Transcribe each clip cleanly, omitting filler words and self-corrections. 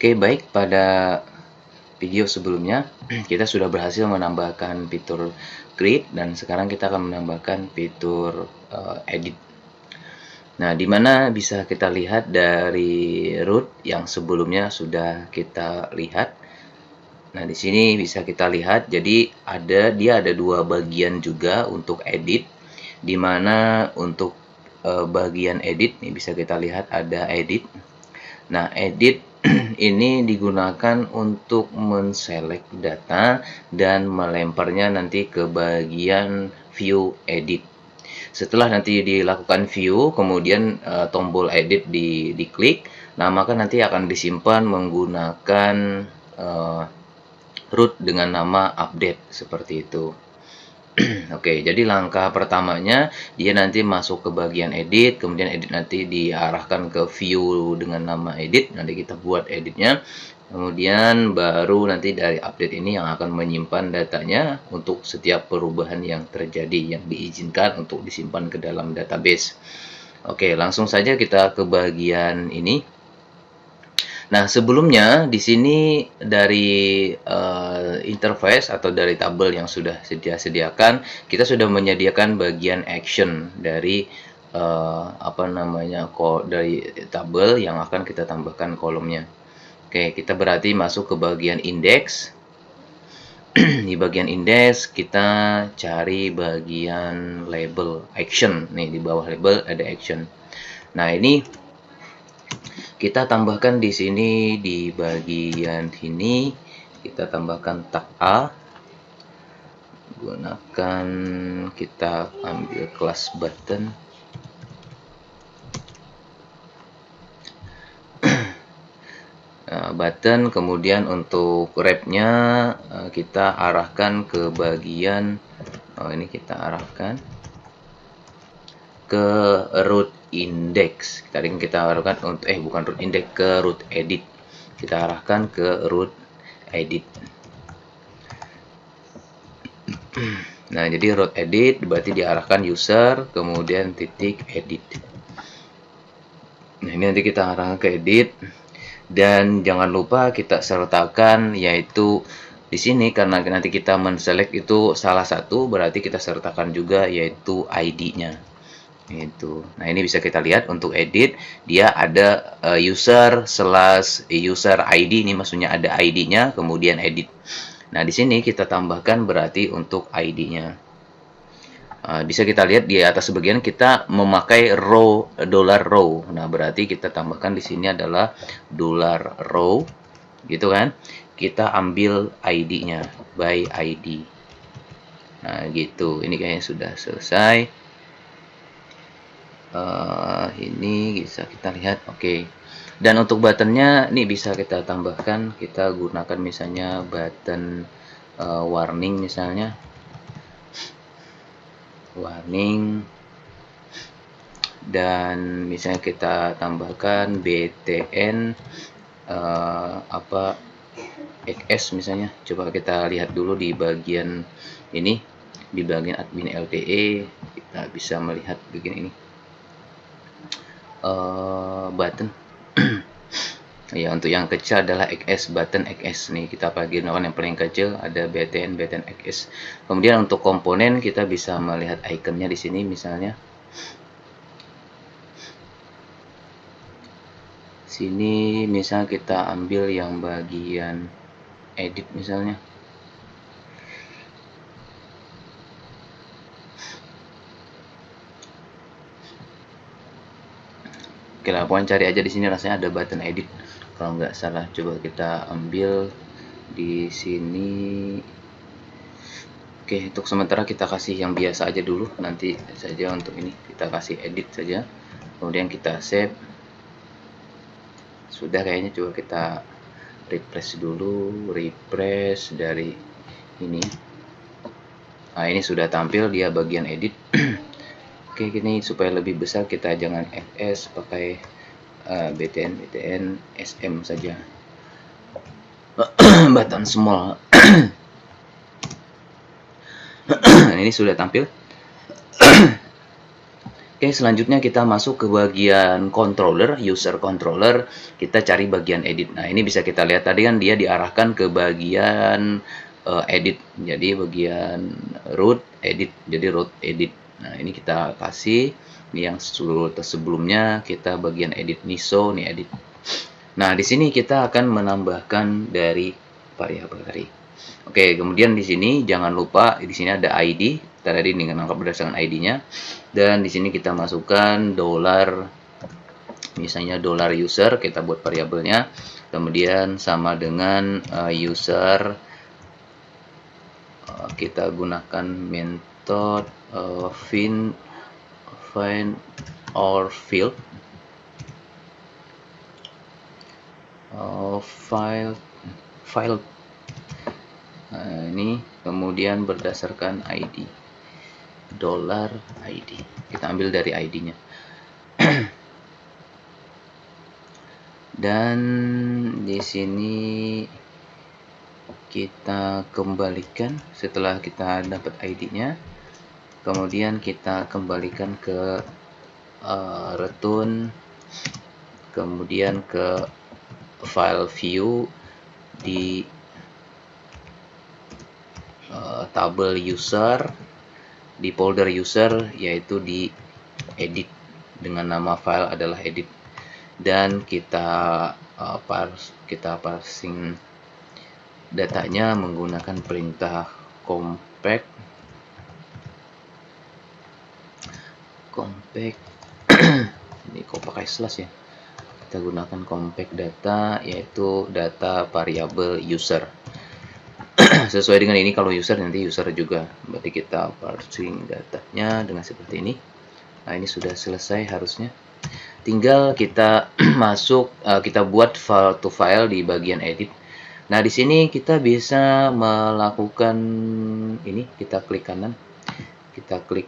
Oke, baik, pada video sebelumnya kita sudah berhasil menambahkan fitur create dan sekarang kita akan menambahkan fitur edit. Nah, di mana bisa kita lihat dari root yang sebelumnya sudah kita lihat. Nah, di sini bisa kita lihat, jadi dia ada dua bagian juga untuk edit, di mana untuk bagian edit nih bisa kita lihat ada edit. Nah, edit ini digunakan untuk menselect data dan melemparnya nanti ke bagian view edit. Setelah nanti dilakukan view, kemudian tombol edit diklik, nah maka nanti akan disimpan menggunakan root dengan nama update seperti itu. Oke, jadi langkah pertamanya dia nanti masuk ke bagian edit, kemudian edit nanti diarahkan ke view dengan nama edit, nanti kita buat editnya, kemudian baru nanti dari update ini yang akan menyimpan datanya untuk setiap perubahan yang terjadi yang diizinkan untuk disimpan ke dalam database. Oke, langsung saja kita ke bagian ini. Nah, sebelumnya di sini dari interface atau dari tabel yang sudah sediakan, kita sudah menyediakan bagian action dari dari tabel yang akan kita tambahkan kolomnya. Oke, kita berarti masuk ke bagian index. Di bagian index kita cari bagian label action. Nih di bawah label ada action. Nah, ini kita tambahkan di sini di bagian sini kita tambahkan tag A, gunakan, kita ambil kelas button. Button, kemudian untuk wrapnya kita arahkan ke bagian ini kita arahkan ke root index. Tadi kita arahkan untuk bukan root index, ke root edit. Kita arahkan ke root edit. Nah, jadi root edit berarti diarahkan user, kemudian titik edit. Nah, ini nanti kita arahkan ke edit. Dan jangan lupa kita sertakan yaitu di sini karena nanti kita menselect itu salah satu, berarti kita sertakan juga yaitu ID-nya. Itu. Nah, ini bisa kita lihat untuk edit dia ada user ID, ini maksudnya ada ID-nya kemudian edit. Nah, di sini kita tambahkan berarti untuk ID-nya. Bisa kita lihat di atas sebagian kita memakai row $row. Nah, berarti kita tambahkan di sini adalah $row, gitu kan? Kita ambil ID-nya by ID. Nah, gitu. Ini kayaknya sudah selesai. Ini bisa kita lihat, oke. Dan untuk buttonnya ini bisa kita tambahkan, kita gunakan misalnya button warning misalnya. Warning, dan misalnya kita tambahkan btn xs misalnya. Coba kita lihat dulu di bagian ini, di bagian admin LTE kita bisa melihat bagian ini button. Ya, untuk yang kecil adalah XS, button XS nih, kita gunakan yang paling kecil ada btn XS. Kemudian untuk komponen kita bisa melihat ikonnya di sini misalnya. Sini misal kita ambil yang bagian edit misalnya. Oke lah, pokoknya cari aja di sini, rasanya ada button edit kalau nggak salah. Coba kita ambil di sini. Oke, untuk sementara kita kasih yang biasa aja dulu, nanti saja untuk ini kita kasih edit saja, kemudian kita save. Sudah kayaknya, coba kita refresh dulu, refresh dari ini. Nah, ini sudah tampil dia bagian edit. Oke, gini supaya lebih besar kita jangan fs, pakai btn sm saja. Button small. Ini sudah tampil. Oke, selanjutnya kita masuk ke bagian controller, user controller. Kita cari bagian edit. Nah, ini bisa kita lihat tadi kan dia diarahkan ke bagian edit. Jadi bagian root edit. Jadi root edit. Nah, ini kita kasih. Ini yang sebelumnya kita bagian edit NISO, nih edit. Nah, di sini kita akan menambahkan dari variabel tadi. Oke, kemudian di sini jangan lupa di sini ada ID. Tadi dengan angka berdasarkan ID-nya. Dan di sini kita masukkan $, misalnya $user, kita buat variabelnya. Kemudian sama dengan user, kita gunakan metode find or field file. Nah, ini kemudian berdasarkan ID, $ID. Kita ambil dari ID-nya. Dan di sini kita kembalikan setelah kita dapat ID-nya. Kemudian kita kembalikan ke return, kemudian ke file view di tabel user, di folder user, yaitu di edit dengan nama file adalah edit. Dan kita parsing datanya menggunakan perintah compact ini kok pakai slash ya, kita gunakan compact data, yaitu data variabel user. Sesuai dengan ini, kalau user nanti user juga, berarti kita parsing datanya dengan seperti ini. Nah, ini sudah selesai harusnya. Tinggal kita masuk, kita buat file to file di bagian edit. Nah, di sini kita bisa melakukan ini, kita klik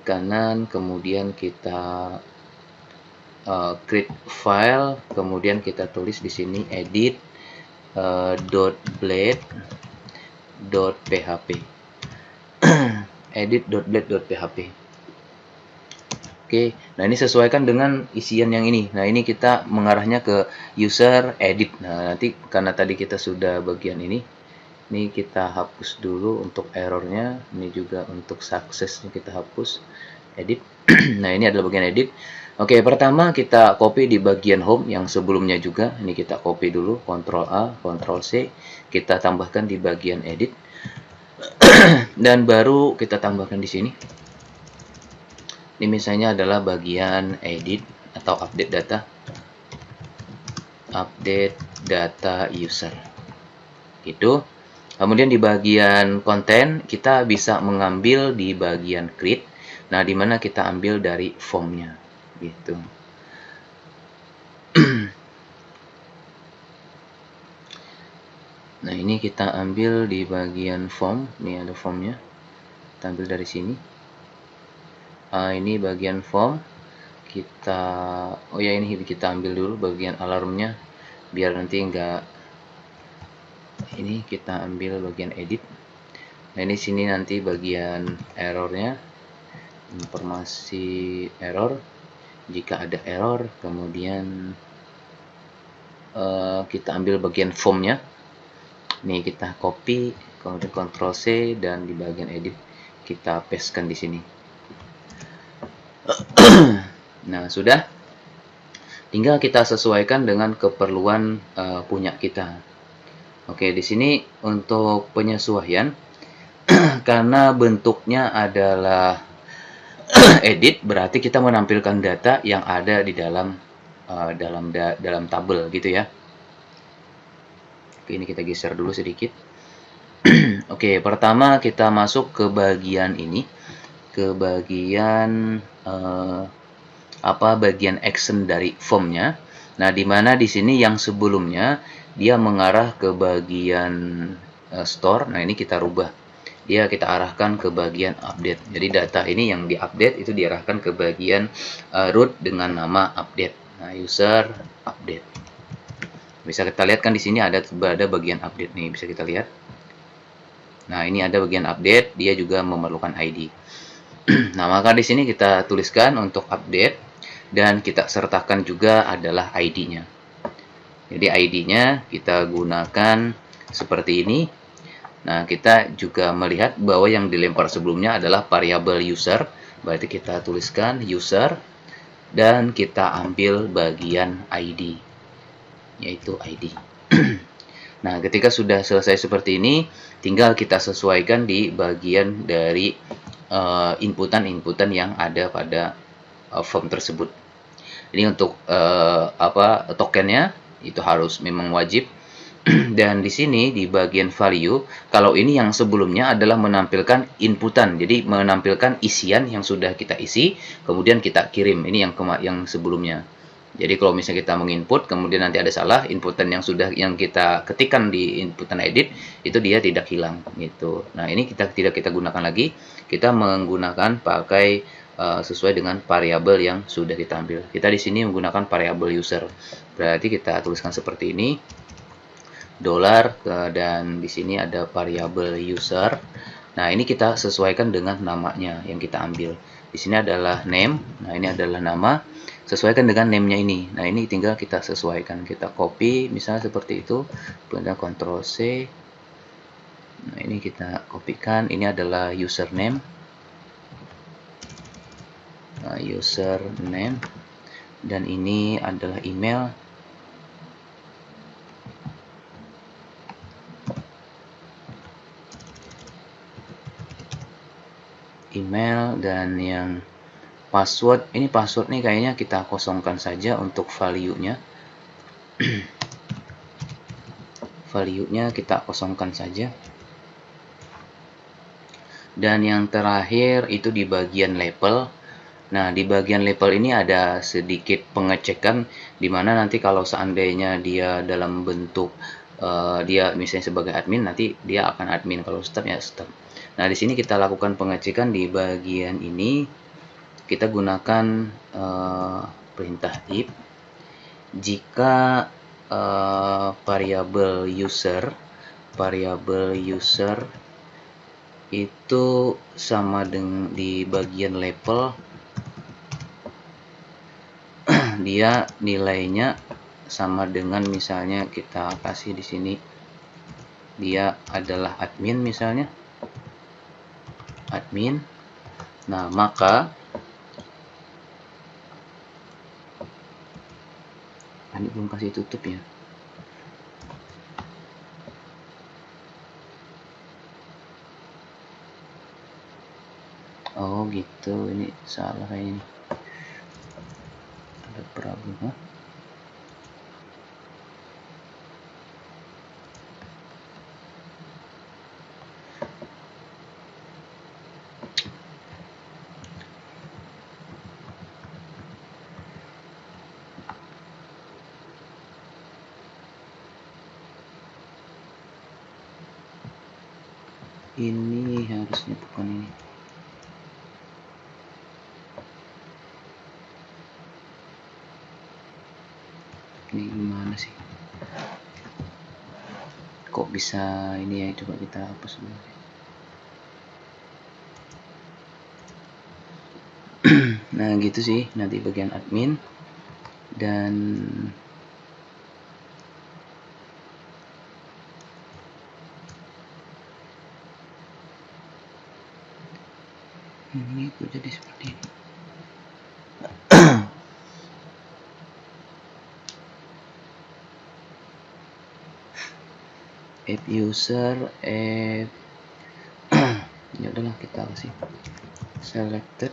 kanan, kemudian kita create file, kemudian kita tulis di sini edit .blade.php edit.blade.php. Oke, nah ini sesuaikan dengan isian yang ini. Nah, ini kita mengarahnya ke user edit. Nah, nanti karena tadi kita sudah bagian ini kita hapus dulu untuk errornya. Ini juga untuk suksesnya kita hapus edit. Nah, ini adalah bagian edit. Oke, pertama kita copy di bagian home yang sebelumnya juga. Ini kita copy dulu, Ctrl A, Ctrl C. Kita tambahkan di bagian edit. Dan baru kita tambahkan di sini. Ini misalnya adalah bagian edit atau update data user. Gitu. Kemudian di bagian konten kita bisa mengambil di bagian create. Nah, di mana kita ambil dari formnya. Gitu. Nah, ini kita ambil di bagian form. Ini ada formnya. Kita ambil dari sini. Ini bagian form. Ini kita ambil dulu bagian alarmnya biar nanti enggak. Ini kita ambil bagian edit. Nah, ini sini nanti bagian errornya, informasi error. Jika ada error, kemudian kita ambil bagian formnya. Nih kita copy, kemudian Ctrl C, dan di bagian edit kita pastekan di sini. Nah, sudah. Tinggal kita sesuaikan dengan keperluan punya kita. Oke, di sini untuk penyesuaian karena bentuknya adalah edit, berarti kita menampilkan data yang ada di dalam tabel gitu ya. Oke, ini kita geser dulu sedikit. Oke, pertama kita masuk ke bagian ini, ke bagian bagian action dari formnya. Nah, di mana di sini yang sebelumnya dia mengarah ke bagian store. Nah, ini kita rubah. Kita arahkan ke bagian update. Jadi data ini yang diupdate itu diarahkan ke bagian root dengan nama update. Nah, user update. Bisa kita lihat kan di sini ada bagian update nih, bisa kita lihat. Nah, ini ada bagian update, dia juga memerlukan ID. Nah, maka di sini kita tuliskan untuk update dan kita sertakan juga adalah ID-nya. Jadi ID-nya kita gunakan seperti ini. Nah, kita juga melihat bahwa yang dilempar sebelumnya adalah variabel user, berarti kita tuliskan user dan kita ambil bagian ID, yaitu ID. Nah, ketika sudah selesai seperti ini, tinggal kita sesuaikan di bagian dari inputan-inputan yang ada pada form tersebut. Ini untuk tokennya itu harus memang wajib. Dan di sini di bagian value, kalau ini yang sebelumnya adalah menampilkan inputan, jadi menampilkan isian yang sudah kita isi, kemudian kita kirim. Ini yang sebelumnya. Jadi kalau misalnya kita menginput, kemudian nanti ada salah, inputan yang kita ketikkan di inputan edit itu dia tidak hilang gitu. Nah, ini tidak kita gunakan lagi. Kita menggunakan pakai sesuai dengan variabel yang sudah kita ambil. Kita di sini menggunakan variabel user. Berarti kita tuliskan seperti ini. Dolar dan di sini ada variabel user. Nah, ini kita sesuaikan dengan namanya yang kita ambil. Di sini adalah name. Nah, ini adalah nama. Sesuaikan dengan name-nya ini. Nah, ini tinggal kita sesuaikan. Kita copy misalnya seperti itu. Kemudian Ctrl C. Nah, ini kita kopikan. Ini adalah username. Nah, username. Dan ini adalah email. Dan yang password, ini password nih kayaknya kita kosongkan saja untuk value-nya. Value-nya kita kosongkan saja. Dan yang terakhir itu di bagian label. Nah, di bagian label ini ada sedikit pengecekan di mana nanti kalau seandainya dia dalam bentuk dia misalnya sebagai admin, nanti dia akan admin, kalau staff ya staff. Nah, di sini kita lakukan pengecekan di bagian ini. Kita gunakan perintah if jika variabel user itu sama dengan di bagian label dia nilainya sama dengan, misalnya kita kasih di sini dia adalah admin, misalnya admin. Nah, maka ini belum kasih tutup ya. Oh gitu, ini salah kayaknya. Ada problem. Ini harusnya bukan ini. Ini gimana sih? Kok bisa ini ya? Coba kita hapus dulu. Nah, gitu sih nanti bagian admin. Dan ini kok jadi seperti ini. App user, ya udahlah kita kasih selected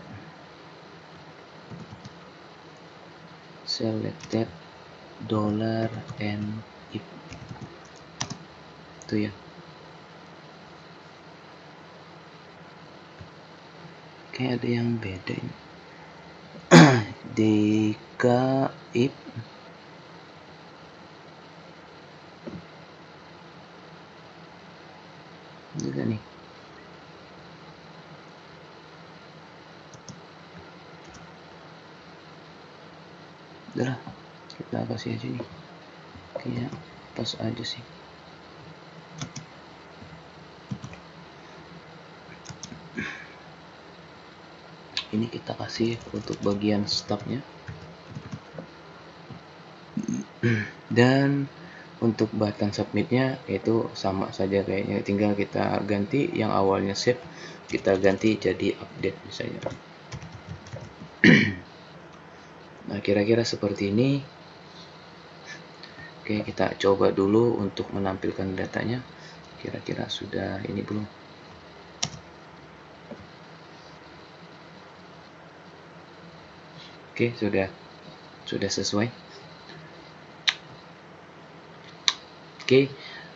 dollar and if itu ya. Kayak ada yang beda ini. Jika if juga nih. Udah, kita kasih aja nih. Kayaknya pas aja sih. Ini kita kasih untuk bagian stopnya. Dan untuk button submitnya itu sama saja kayaknya, tinggal kita ganti yang awalnya save, kita ganti jadi update misalnya. Nah, kira-kira seperti ini. Oke, kita coba dulu untuk menampilkan datanya. Kira-kira sudah ini belum? Oke, sudah sesuai. Oke,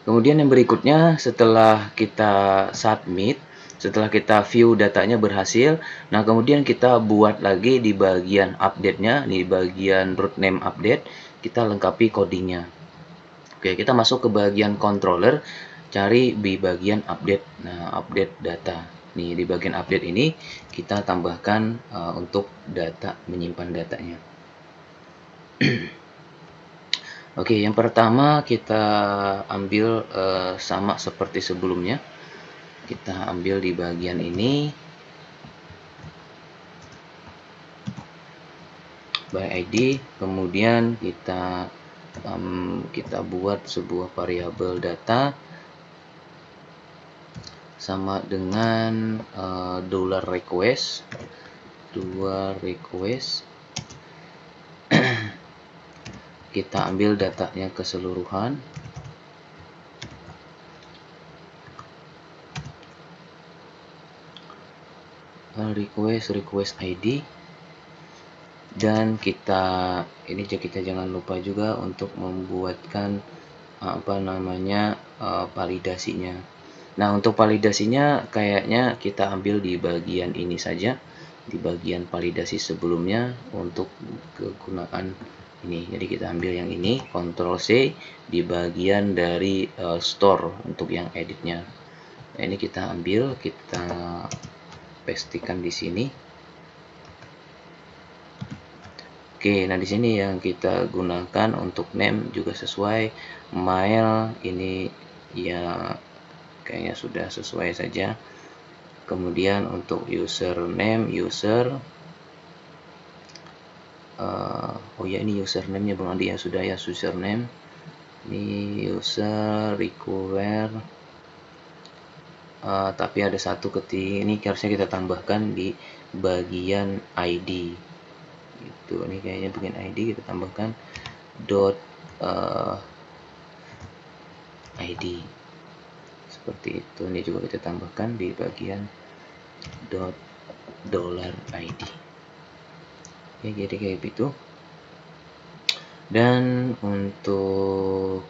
kemudian yang berikutnya setelah kita submit, setelah kita view datanya berhasil, nah kemudian kita buat lagi di bagian update-nya, di bagian root name update, kita lengkapi codingnya. Oke, kita masuk ke bagian controller, cari di bagian update. Nah, update data. Nih, di bagian update ini kita tambahkan untuk data, menyimpan datanya. Oke, yang pertama kita ambil sama seperti sebelumnya. Kita ambil di bagian ini by ID, kemudian kita buat sebuah variabel data sama dengan $request kita ambil datanya keseluruhan, request ID, dan kita jangan lupa juga untuk membuatkan validasinya. Nah, untuk validasinya kayaknya kita ambil di bagian ini saja, di bagian validasi sebelumnya untuk kegunaan ini. Jadi kita ambil yang ini, Ctrl C di bagian dari store untuk yang editnya. Nah, ini kita ambil, kita pastikan di sini. Oke, nah di sini yang kita gunakan untuk name juga sesuai, mail ini ya kayaknya sudah sesuai saja. Kemudian untuk username, oh ya ini username-nya belum ada ya, sudah ya username. Ini user require, tapi ada satu ketik ini harusnya kita tambahkan di bagian ID. Itu ini kayaknya bagian ID kita tambahkan .id seperti itu. Ini juga kita tambahkan di bagian $id. Oke, jadi kayak gitu. Dan untuk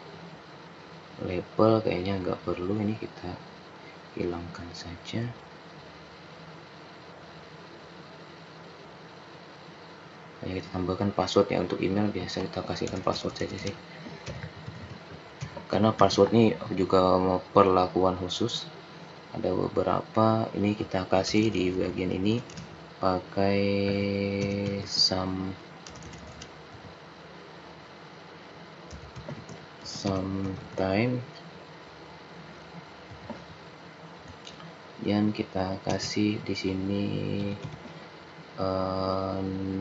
label kayaknya nggak perlu, ini kita hilangkan saja. Hanya kita tambahkan password ya, untuk email biasa kita kasihkan password saja sih, karena password ini juga perlakuan khusus. Ada beberapa, ini kita kasih di bagian ini pakai sometime, yang kita kasih di sini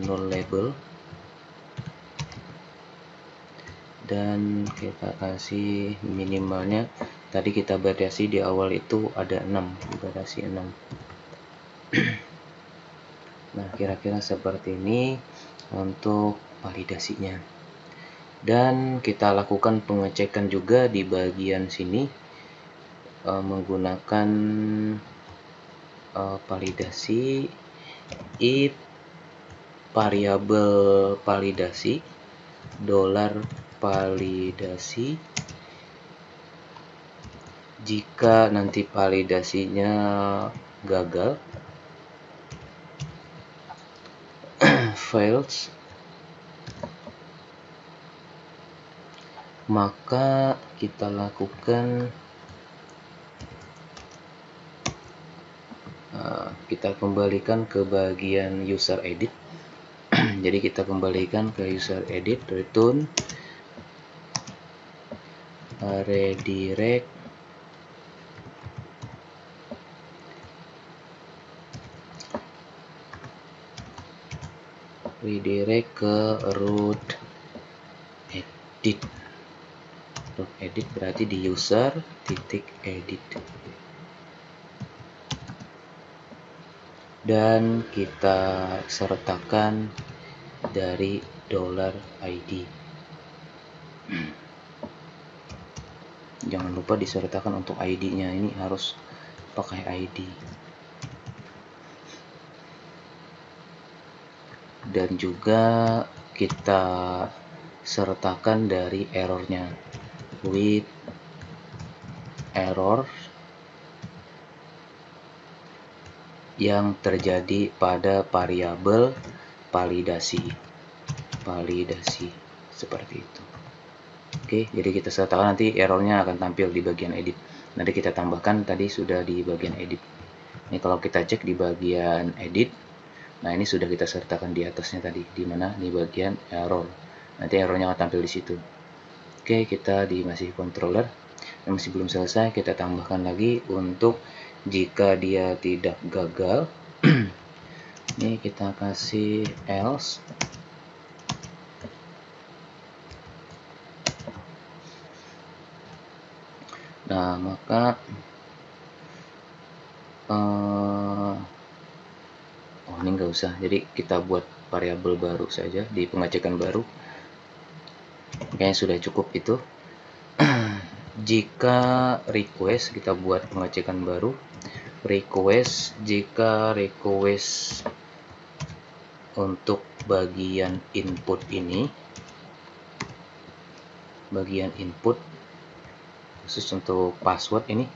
null label, dan kita kasih minimalnya tadi kita batasi di awal itu ada 6, batasi 6. Nah, kira-kira seperti ini untuk validasinya. Dan kita lakukan pengecekan juga di bagian sini menggunakan validasi if variabel validasi $validasi. Jika nanti validasinya gagal, fails, maka kita lakukan kita kembalikan ke bagian user edit. Jadi kita kembalikan ke user edit, return redirect ke root edit. Edit berarti di user titik edit, dan kita sertakan dari $id. Jangan lupa disertakan untuk ID-nya, ini harus pakai ID. Dan juga kita sertakan dari errornya, with error yang terjadi pada variabel validasi seperti itu. Oke, jadi kita sertakan, nanti errornya akan tampil di bagian edit. Nanti kita tambahkan, tadi sudah di bagian edit. Ini kalau kita cek di bagian edit, nah ini sudah kita sertakan di atasnya tadi, di mana di bagian error. Nanti errornya akan tampil di situ. Oke, kita di masih controller, yang masih belum selesai, kita tambahkan lagi untuk jika dia tidak gagal. Ini kita kasih else. Nah, maka ini nggak usah, jadi kita buat variabel baru saja di pengecekan baru. Kayaknya sudah cukup itu. Jika request, kita buat pengecekan baru. Request, jika request untuk bagian input ini, bagian input khusus untuk password ini,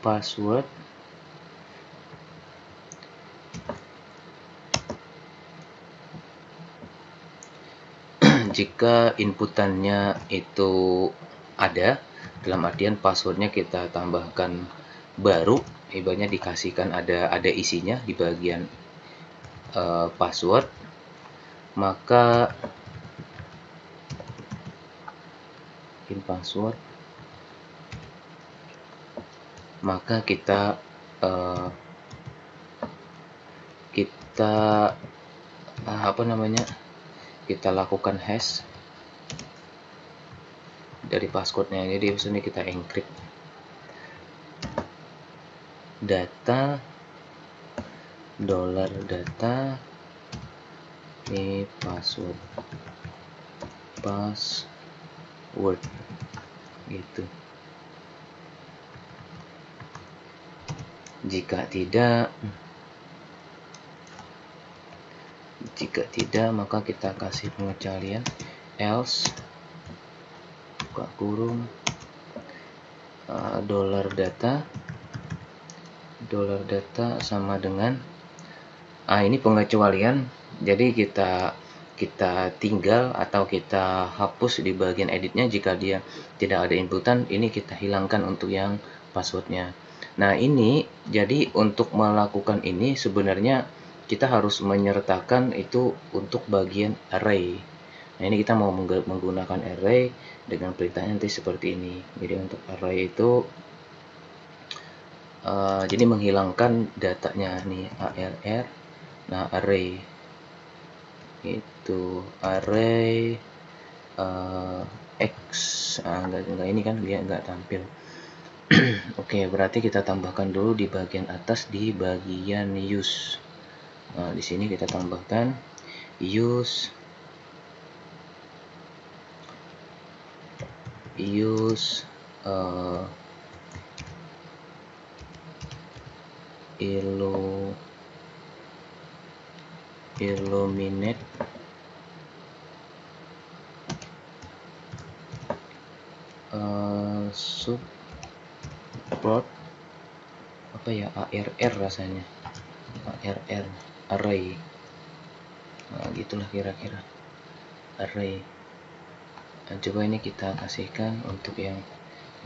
password jika inputannya itu ada, dalam artian passwordnya kita tambahkan baru, ibaratnya dikasihkan ada isinya di bagian password, maka in password, maka kita kita lakukan hash dari passwordnya. Jadi di sini kita encrypt data $data ini password gitu. Jika tidak, maka kita kasih pengecualian else buka kurung $data sama dengan ini pengecualian. Jadi kita tinggal atau kita hapus di bagian editnya jika dia tidak ada inputan, ini kita hilangkan untuk yang passwordnya. Nah, ini jadi untuk melakukan ini sebenarnya kita harus menyertakan itu untuk bagian array. Nah, ini kita mau menggunakan array dengan perintahnya nanti seperti ini. Jadi untuk array itu jadi menghilangkan datanya nih arr. Nah, array itu array x, enggak ini kan dia enggak tampil. Oke, berarti kita tambahkan dulu di bagian atas, di bagian use. Nah, di sini kita tambahkan use illuminate support ARR rasanya, ARR array. Nah, gitulah kira-kira array. Nah, coba ini kita kasihkan untuk yang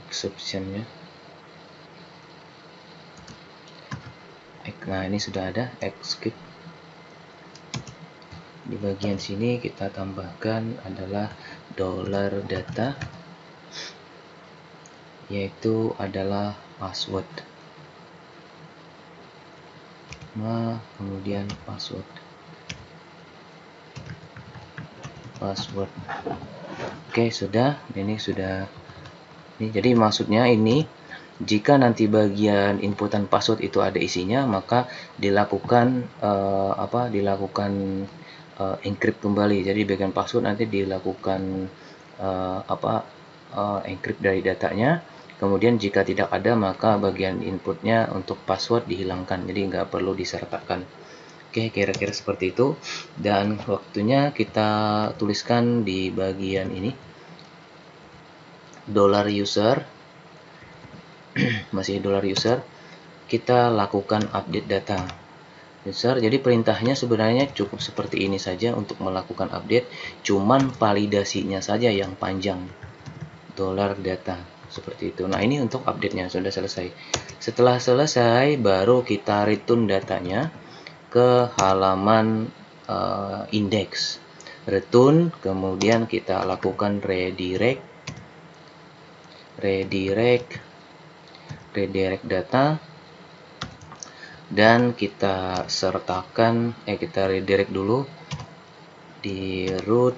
exceptionnya. Nah, ini sudah ada execute. Di bagian sini kita tambahkan adalah $data, yaitu adalah password. Nah, kemudian password. password. Oke, sudah. Ini sudah. Ini jadi maksudnya ini, jika nanti bagian inputan password itu ada isinya, maka dilakukan encrypt kembali. Jadi bagian password nanti dilakukan encrypt dari datanya. Kemudian jika tidak ada, maka bagian inputnya untuk password dihilangkan. Jadi nggak perlu disertakan. Oke, kira-kira seperti itu. Dan waktunya kita tuliskan di bagian ini, $user, masih $user, kita lakukan update data user. Jadi perintahnya sebenarnya cukup seperti ini saja untuk melakukan update, cuman validasinya saja yang panjang, $data, seperti itu. Nah, ini untuk update-nya sudah selesai. Setelah selesai, baru kita return datanya ke halaman index. Return, kemudian kita lakukan redirect data, dan kita sertakan kita redirect dulu di root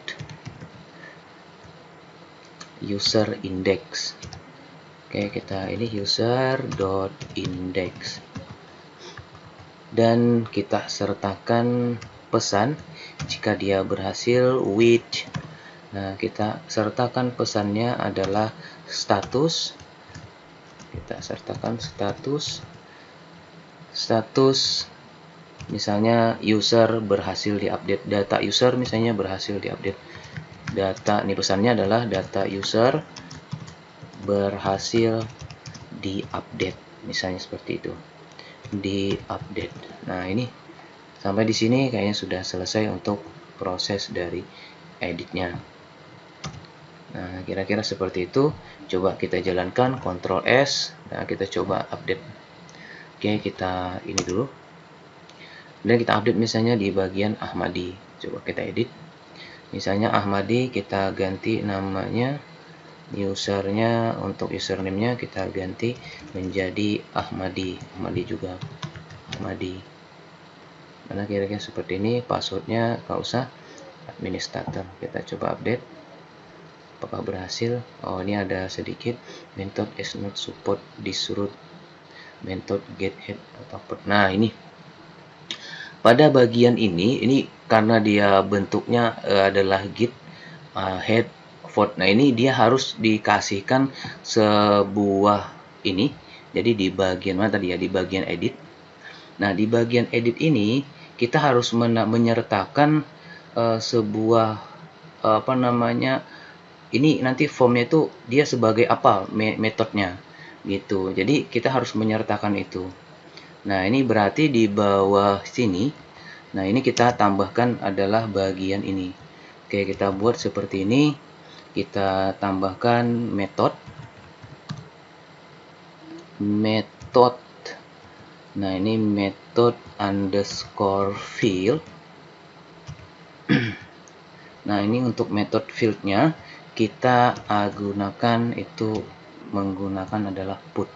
user index. Oke, kita ini user.index, dan kita sertakan pesan jika dia berhasil with. Nah, kita sertakan pesannya adalah status. Kita sertakan status misalnya user berhasil diupdate, data user misalnya berhasil diupdate. Data ini pesannya adalah data user berhasil diupdate, misalnya seperti itu. Diupdate. Nah, ini sampai di sini kayaknya sudah selesai untuk proses dari editnya. Nah, kira-kira seperti itu. Coba kita jalankan, Ctrl S, nah kita coba update. Oke, kita ini dulu. Dan kita update misalnya di bagian Ahmadi. Coba kita edit. Misalnya Ahmadi, kita ganti namanya, usernya, untuk username-nya kita ganti menjadi Ahmadi. Ahmadi juga. Ahmadi. Karena kira-kira seperti ini, passwordnya nggak usah, administrator. Kita coba update. Apakah berhasil? Oh, ini ada sedikit method is not support this root method get head atau put. Nah, ini pada bagian ini karena dia bentuknya adalah git head vote. Nah, ini dia harus dikasihkan sebuah ini. Jadi di bagian mana tadi ya? Di bagian edit. Nah, di bagian edit ini kita harus menyertakan sebuah ini nanti formnya itu dia sebagai apa metodenya gitu. Jadi kita harus menyertakan itu. Nah, ini berarti di bawah sini. Nah, ini kita tambahkan adalah bagian ini. Oke, kita buat seperti ini. Kita tambahkan metode. Nah, ini method underscore field. Nah, ini untuk method fieldnya kita menggunakan adalah put.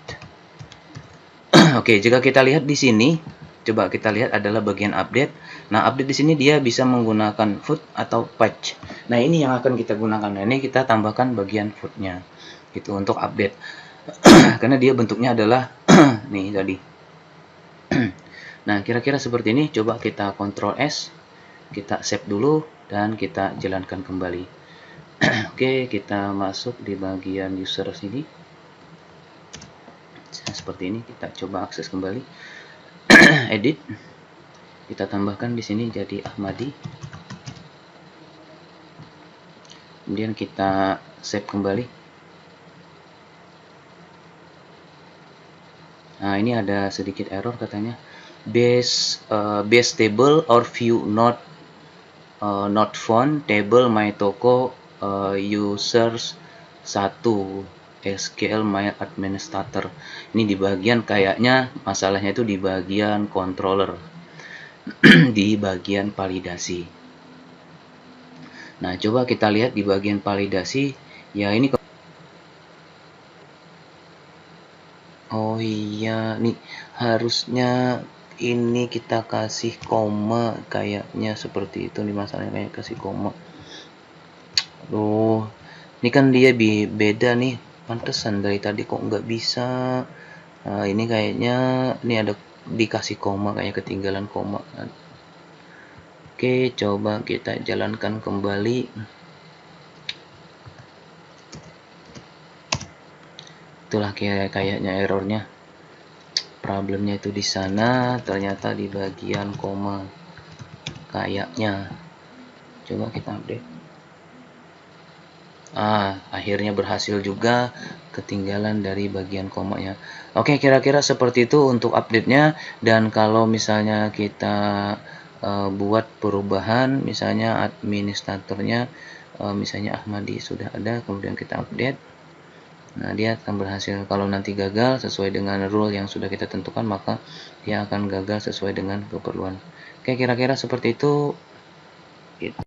Oke, jika kita lihat di sini, coba kita lihat adalah bagian update. Nah, update di sini dia bisa menggunakan foot atau patch. Nah, ini yang akan kita gunakan. Nah, ini kita tambahkan bagian footnya, gitu untuk update. Karena dia bentuknya adalah nih tadi. Nah, kira-kira seperti ini. Coba kita Ctrl S, kita save dulu, dan kita jalankan kembali. Oke, kita masuk di bagian user sini. Seperti ini, kita coba akses kembali. Edit. Kita tambahkan di sini jadi Ahmadi. Kemudian kita save kembali. Nah, ini ada sedikit error katanya. Base table or view not found, table my toko users 1 SQL my administrator. Ini di bagian kayaknya masalahnya itu di bagian controller. Di bagian validasi. Nah, coba kita lihat di bagian validasi. Ya, ini oh iya, nih harusnya ini kita kasih koma, kayaknya seperti itu nih masalahnya, kayak kasih koma. Ini kan dia beda nih, pantesan dari tadi kok nggak bisa. Nah, ini kayaknya ini ada dikasih koma, kayak ketinggalan koma. Oke, coba kita jalankan kembali. Itulah kayaknya errornya. Problemnya itu di sana, ternyata di bagian koma. Kayaknya. Coba kita update. Akhirnya berhasil juga, ketinggalan dari bagian komanya. Oke, kira-kira seperti itu untuk update-nya. Dan kalau misalnya kita buat perubahan, misalnya administratornya, misalnya Ahmadi sudah ada, kemudian kita update. Nah, dia akan berhasil. Kalau nanti gagal sesuai dengan rule yang sudah kita tentukan, maka dia akan gagal sesuai dengan keperluan. Oke, kira-kira seperti itu.